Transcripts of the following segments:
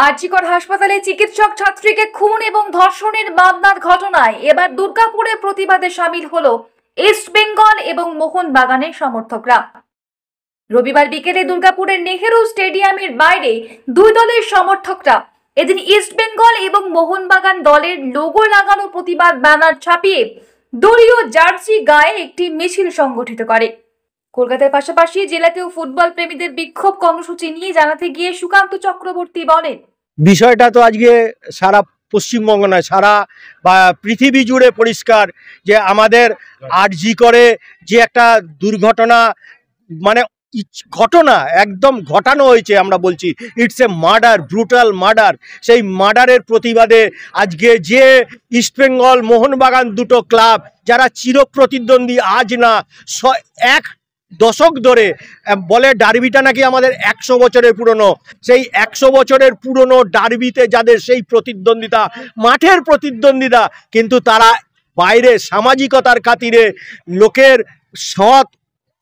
আরজিকর হাসপাতালে চিকিৎসক ছাত্রীকে খুন এবং ধর্ষণের মামলার ঘটনায় এবার দুর্গাপুরে প্রতিবাদে সামিল হলো ইস্ট বেঙ্গল এবং মোহনবাগানের সমর্থকরা। রবিবার বিকেলে দুর্গাপুরের নেহেরু স্টেডিয়ামের বাইরে দুই দলের সমর্থকরা এদিন ইস্ট বেঙ্গল এবং মোহনবাগান দলের লোগো লাগানো প্রতিবাদ ব্যানার ছাপিয়ে দলীয় জার্সি গায়ে একটি মিছিল সংগঠিত করে। কলকাতার পাশাপাশি জেলাতেও ফুটবল প্রেমীদের বিক্ষোভ কর্মসূচি নিয়ে জানাতে গিয়ে সুকান্ত চক্রবর্তী বলেন, বিষয়টা তো আজকে সারা পশ্চিমবঙ্গ নয়, সারা বা পৃথিবী জুড়ে পরিষ্কার যে আমাদের আরজিকরে যে একটা দুর্ঘটনা মানে ঘটনা একদম ঘটানো হয়েছে, আমরা বলছি it's a murder, brutal murder. সেই মার্ডারের প্রতিবাদে আজকে যে ইস্টবেঙ্গল মোহনবাগান দুটো ক্লাব যারা চিরপ্রতিদ্বন্দ্বী, আজ না এক দশক ধরে বলে ডার্বিটা নাকি আমাদের 100 বছরের পুরনো, সেই 100 বছরের পুরনো ডার্বিতে যাদের সেই প্রতিদ্বন্দ্বিতা, মাঠের প্রতিদ্বন্দ্বিতা, কিন্তু তারা বাইরে সামাজিকতার খাতিরে লোকের সৎ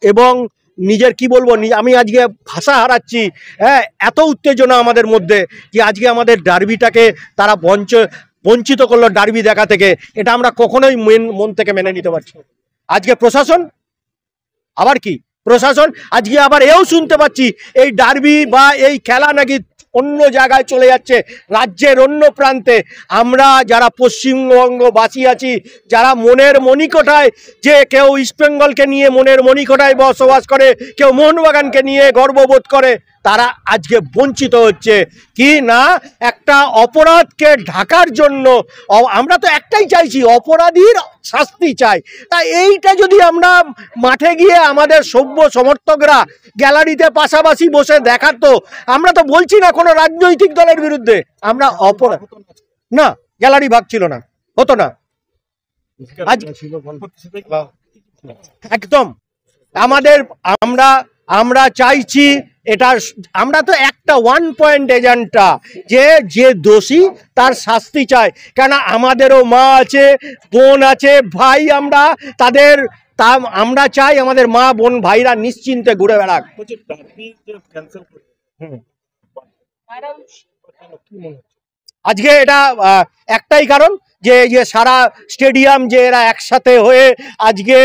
এবং নিজের কি বলবো, আমি আজকে ভাষা হারাচ্ছি, হ্যাঁ, এত উত্তেজনা আমাদের মধ্যে যে আজকে আমাদের ডার্বিটাকে তারা বঞ্চিত করলো ডার্বি দেখা থেকে। এটা আমরা কখনোই মন থেকে মেনে নিতে পারছি। আজকে প্রশাসন আবার কি প্রশাসন আজকে আবার এও শুনতে পাচ্ছি এই ডার্বি বা এই খেলা নাকি অন্য জায়গায় চলে যাচ্ছে, রাজ্যের অন্য প্রান্তে। আমরা যারা পশ্চিমবঙ্গবাসী আছি, যারা মনের মণিকোঠায়, যে কেউ ইস্টবেঙ্গলকে নিয়ে মনের মণিকোঠায় বসবাস করে, কেউ মোহনবাগানকে নিয়ে গর্ববোধ করে, তারা আজকে বঞ্চিত হচ্ছে। কি না, একটা অপরাধকে ঢাকার জন্য আমরা তো একটাই চাইছি, অপরাধীর শাস্তি চাই। তাই এইটা যদি আমরা মাঠে গিয়ে আমাদের সভ্য সমর্থকরা গ্যালারিতে পাশাপাশি বসে দেখাতো, আমরা তো বলছি না কোনো রাজনৈতিক দলের বিরুদ্ধে, আমরা অপরাধ না, গ্যালারি ভাগ ছিল না, হতো না একদম। আমাদের আমরা চাইছি এটা, আমরা তো একটা ওয়ান পয়েন্ট এজেন্ডা, যে দোষী তার শাস্তি চাই। কেন আমাদেরও মা আছে, বোন আছে, ভাই, আমরা চাই আমাদের মা বোন ভাইরা নিশ্চিন্তে ঘুরে বেড়াক। আজকে এটা একটাই কারণ যে সারা স্টেডিয়াম যে এরা একসাথে হয়ে আজকে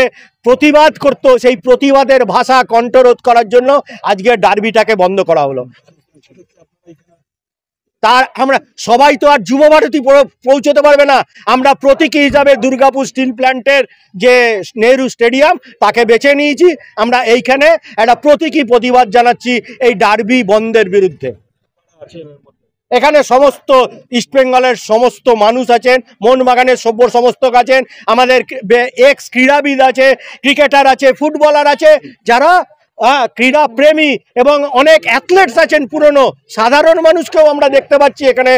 প্রতিবাদ করতো, সেই প্রতিবাদের ভাষা কণ্ঠরোধ করার জন্য আজকে ডার্বিটাকে বন্ধ করা হলো। তার আমরা সবাই তো আর যুবভারতী পৌঁছতে পারবে না, আমরা প্রতীকী হিসাবে দুর্গাপুর স্টিল প্ল্যান্টের যে নেহেরু স্টেডিয়াম তাকে বেছে নিয়েছি। আমরা এইখানে একটা প্রতীকী প্রতিবাদ জানাচ্ছি এই ডার্বি বন্ধের বিরুদ্ধে। এখানে সমস্ত ইস্টবেঙ্গলের সমস্ত মানুষ আছেন, মোহনবাগানের সভ্য সমস্তক আছেন, আমাদের এক্স ক্রীড়াবিদ আছে, ক্রিকেটার আছে, ফুটবলার আছে, যারা ক্রীড়া প্রেমী, এবং অনেক অ্যাথলেটস আছেন পুরনো, সাধারণ মানুষকেও আমরা দেখতে পাচ্ছি এখানে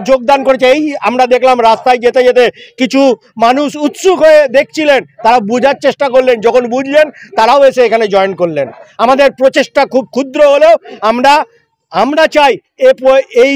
যোগদান করেছে। এই আমরা দেখলাম রাস্তায় যেতে যেতে কিছু মানুষ উৎসুক হয়ে দেখছিলেন, তারা বোঝার চেষ্টা করলেন, যখন বুঝলেন তারাও এসে এখানে জয়েন করলেন। আমাদের প্রচেষ্টা খুব ক্ষুদ্র হলেও আমরা চাই এই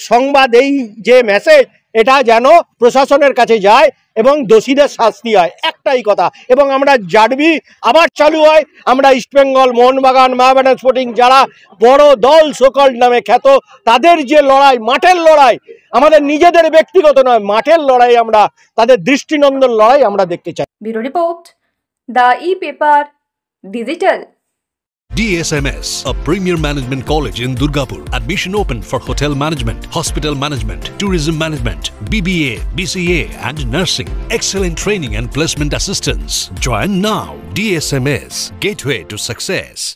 সংবাদ, এই যে মেসেজ, এটা যেন প্রশাসনের কাছে যায় এবং দোষীদের শাস্তি হয়, একটাই কথা। এবং আমরা ডার্বি আবার চালু হয়, আমরা ইস্টবেঙ্গল, মোহনবাগান, মোহামেডান স্পোর্টিং যারা বড় দল সকল নামে খ্যাত, তাদের যে লড়াই, মাঠের লড়াই, আমাদের নিজেদের ব্যক্তিগত নয়, মাঠের লড়াই, আমরা তাদের দৃষ্টিনন্দন লড়াই আমরা দেখতে চাই। Bureau report, the e-paper digital. DSMS, a premier management college in Durgapur. Admission open for hotel management, hospital management, tourism management, BBA, BCA and nursing. Excellent training and placement assistance. Join now. DSMS, gateway to success.